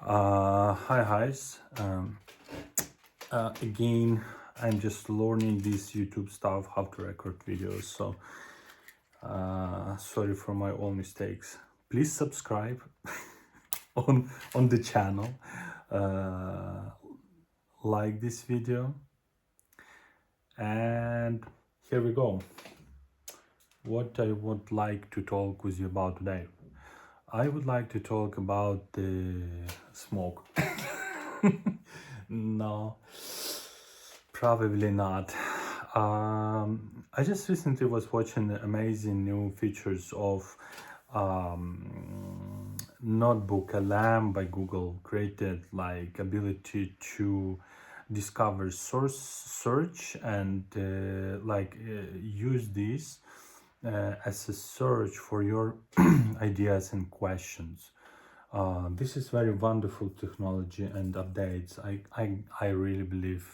Hi, guys. Again, I'm just learning this YouTube stuff, how to record videos. So, sorry for my own mistakes. Please subscribe on the channel. Uh, like this video, and here we go. What I would like to talk with you about today. I would like to talk about the smoke. No, probably not. I just recently was watching amazing new features of Notebook Alarm by Google, created like ability to discover source search and use this as a search for your ideas and questions. This is very wonderful technology and updates. I really believe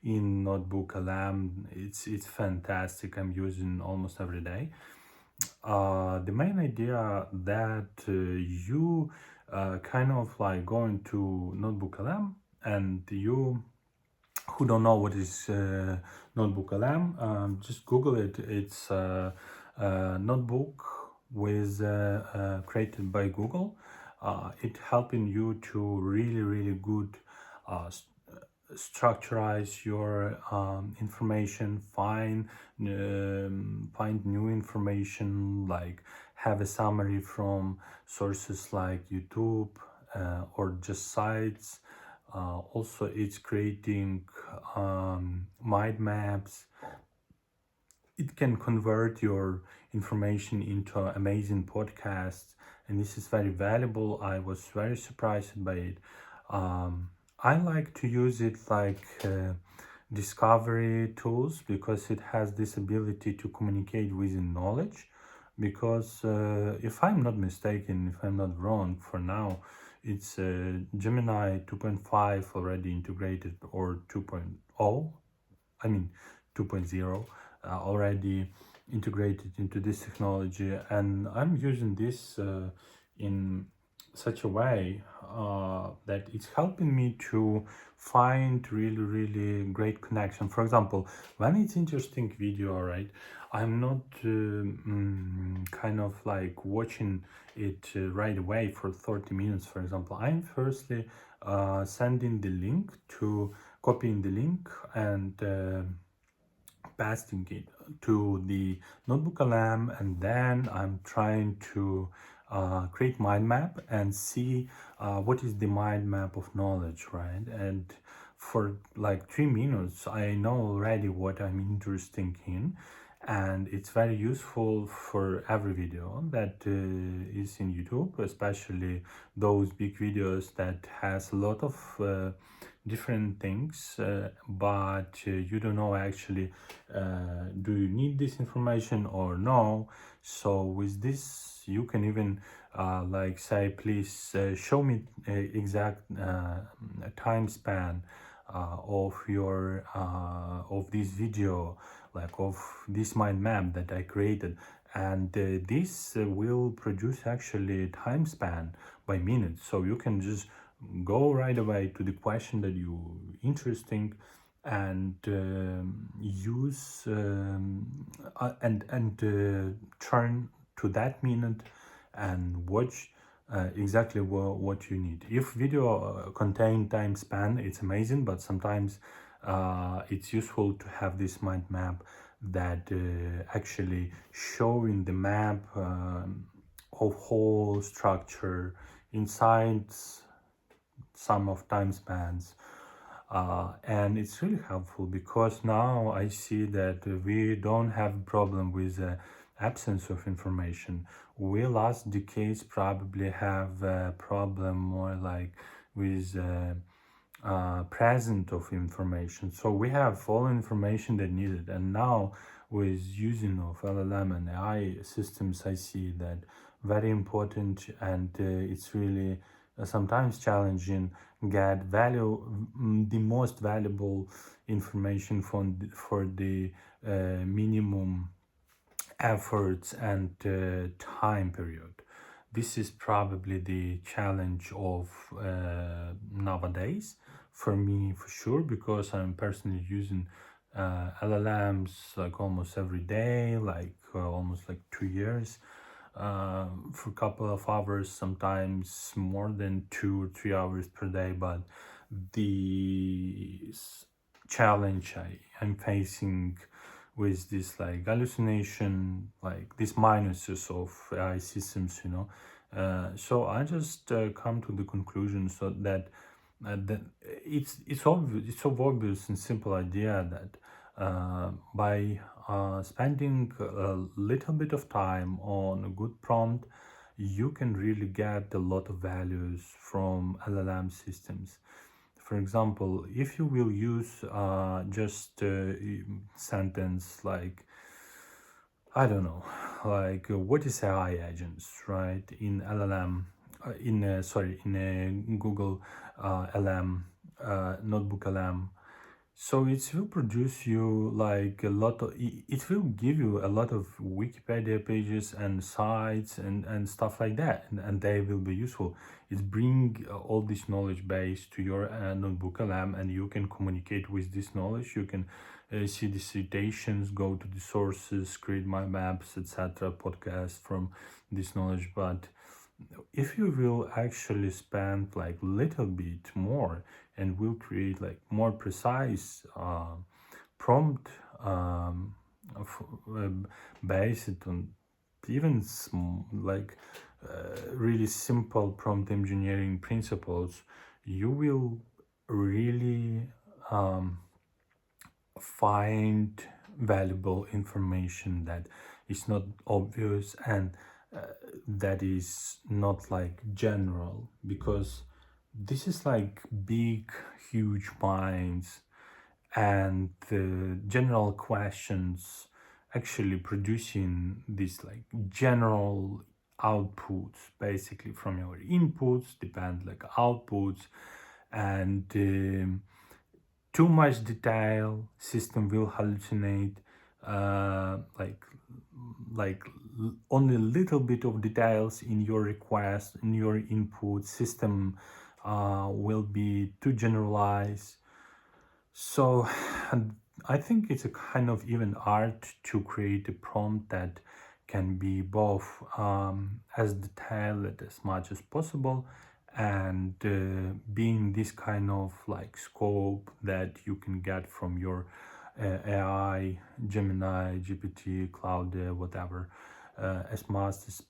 in Notebook Alarm. It's fantastic. I'm using almost every day. The main idea that you kind of like go into Notebook Alarm, and you who don't know what is Notebook Alarm, just Google it. It's a notebook with created by Google. It helping you to really good uh, structurize your information, find new information, like have a summary from sources like YouTube or just sites. Also, it's creating mind maps. It can convert your information into amazing podcasts, and this is very valuable. I was very surprised by it. I like to use it like discovery tools because it has this ability to communicate within knowledge. Because if I'm not mistaken, if I'm not wrong, for now, it's Gemini 2.5 already integrated, or 2.0. I mean 2.0 already integrated into this technology, and I'm using this in such a way that it's helping me to find really great connection. For example, when it's interesting video, right, I'm not kind of like watching it right away for 30 minutes. For example, I'm firstly sending the link to copying the link and pasting it to the Notebook Alarm, and then I'm trying to create mind map and see what is the mind map of knowledge, right? And for like 3 minutes, I know already what I'm interested in, and it's very useful for every video that is in YouTube, especially those big videos that has a lot of different things, but you don't know actually do you need this information or no. So with this you can even like say, please show me exact time span of your of this video, like of this mind map that I created, and this will produce actually time span by minutes, so you can just go right away to the question that you interesting, and use turn to that minute and watch exactly what you need. If video contain time span, it's amazing, but sometimes it's useful to have this mind map that actually showing the map of whole structure inside some of time spans. And it's really helpful because now I see that we don't have a problem with absence of information. We last decades probably have a problem more like with present of information. So we have all information that needed, and now with using of LLM and AI systems, I see that very important, and it's really sometimes challenging get the most valuable information for the minimum efforts and time period. this is probably the challenge of nowadays for me, for sure, because I'm personally using LLMs like almost every day, like almost like 2 years, for a couple of hours, sometimes more than 2 or 3 hours per day. But the challenge I'm facing with this like hallucination, like these minuses of AI systems, so I just come to the conclusion so that it's obvious, it's so obvious and simple idea that by spending a little bit of time on a good prompt, you can really get a lot of values from LLM systems. For example, if you will use just sentence like, I don't know, like what is AI agents, right? In LLM, in a Google LM, notebook LM. So it will produce you like a lot of, it will give you a lot of Wikipedia pages and sites and stuff like that, and they will be useful. It bring all this knowledge base to your notebook LM, and you can communicate with this knowledge. You can see the citations, go to the sources, create mind maps, etc., podcasts from this knowledge. But if you will actually spend like little bit more and will create like more precise prompt, of, based on even like really simple prompt engineering principles, you will really find valuable information that is not obvious, and that is not like general, because this is like big huge minds and general questions actually producing these like general outputs, basically from your inputs depend like outputs. And too much detail, system will hallucinate. Like only a little bit of details in your request, in your input, system will be too generalized. So and I think it's a kind of even art to create a prompt that can be both as detailed as much as possible, and being this kind of like scope that you can get from your AI, Gemini, GPT, Cloud, whatever, as much as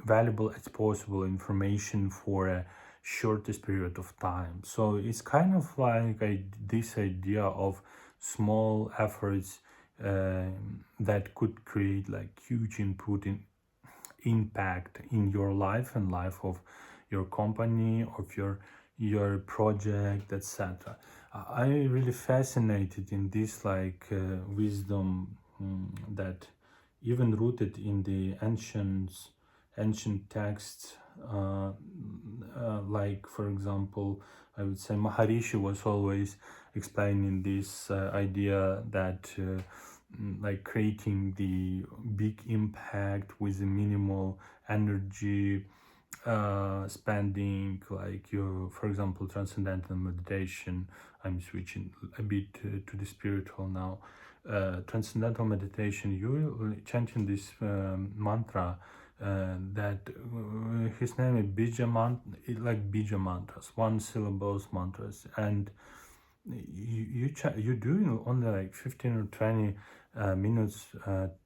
valuable as possible information for a shortest period of time. So it's kind of like this idea of small efforts that could create like huge input in impact in your life and life of your company, of your project, etc. I really fascinated in this like wisdom, that even rooted in the ancient texts, like for example, I would say Maharishi was always explaining this idea that like creating the big impact with a minimal energy spending, like your, for example, transcendental meditation. I'm switching a bit to the spiritual now. Transcendental meditation, you chanting this mantra, that his name is Bija mantra, like Bija mantras, one syllables mantras, and you do only like 15 or 20 minutes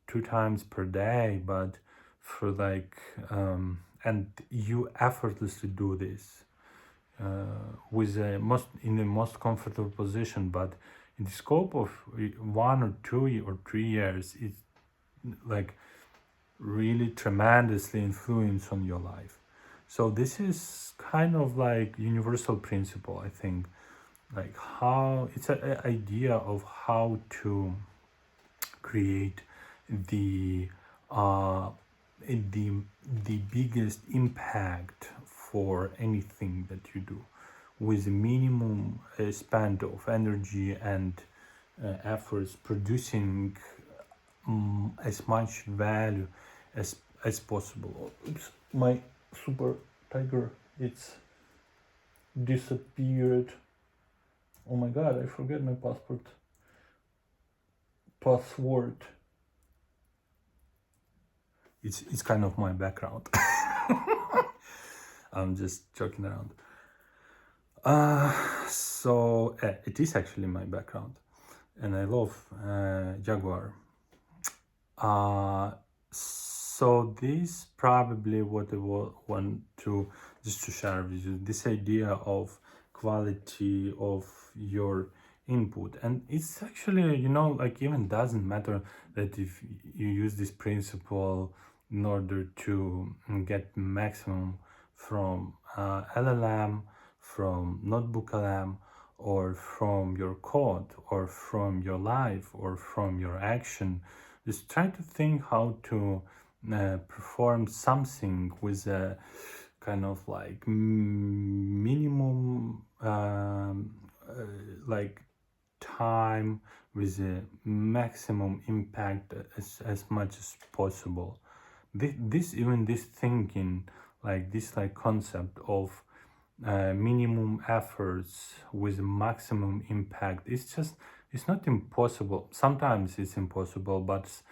2 times per day, but for like and you effortlessly do this with a most in the most comfortable position. But in the scope of 1 or 2 or 3 years, it's like really tremendously influence on your life. So this is kind of like universal principle, I think, like how it's an idea of how to create the uh, the the biggest impact for anything that you do with a minimum spend of energy and efforts, producing as much value as possible. Oops, my super tiger, it's disappeared. Oh my god, I forget my password. It's kind of my background. I'm just joking around. So it is actually my background, and I love Jaguar. So this probably what I want to just to share with you, this idea of quality of your input. And it's actually, you know, like even doesn't matter that if you use this principle in order to get maximum from LLM, from notebook LM, or from your code, or from your life, or from your action. Just try to think how to perform something with a kind of like minimum like time, with a maximum impact as much as possible. This even this thinking, like this like concept of minimum efforts with maximum impact, it's not impossible. Sometimes it's impossible, but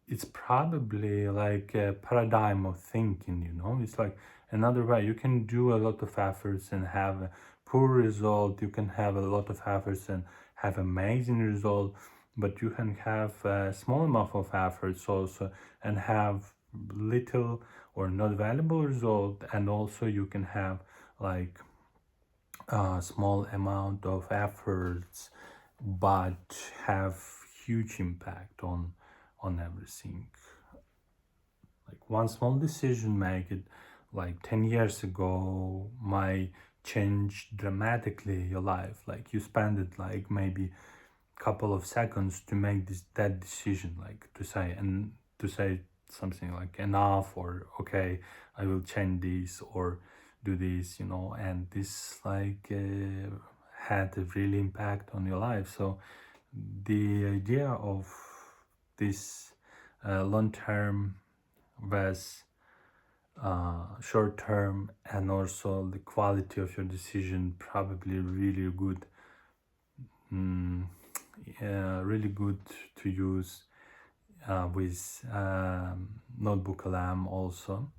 it's probably like a paradigm of thinking, you know. It's like another way. You can do a lot of efforts and have a poor result. You can have a lot of efforts and have amazing result, but you can have a small amount of efforts also and have little or not valuable result, and also you can have like a small amount of efforts but have huge impact on everything. Like one small decision make it, like 10 years ago might change dramatically your life. Like you spend it like maybe couple of seconds to make that decision, like to say something like enough, or okay, I will change this or do this, you know. And this like had a really impact on your life. So the idea of this long term versus short term, and also the quality of your decision, probably really good, really good to use with notebook LM also.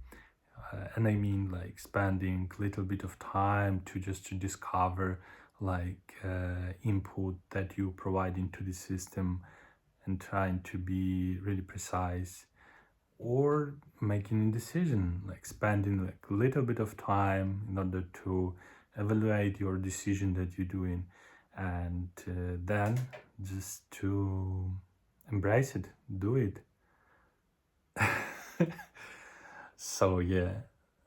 And I mean like spending a little bit of time to just to discover like input that you provide into the system, and trying to be really precise, or making a decision, like spending like a little bit of time in order to evaluate your decision that you're doing, and then just to embrace it, do it. So yeah,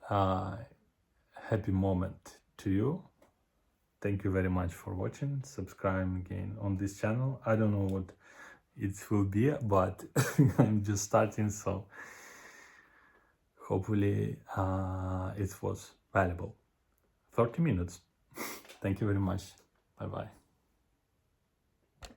happy moment to you. Thank you very much for watching. Subscribe again on this channel. I don't know what it will be, but I'm just starting, so hopefully it was valuable. 30 minutes. Thank you very much. Bye bye.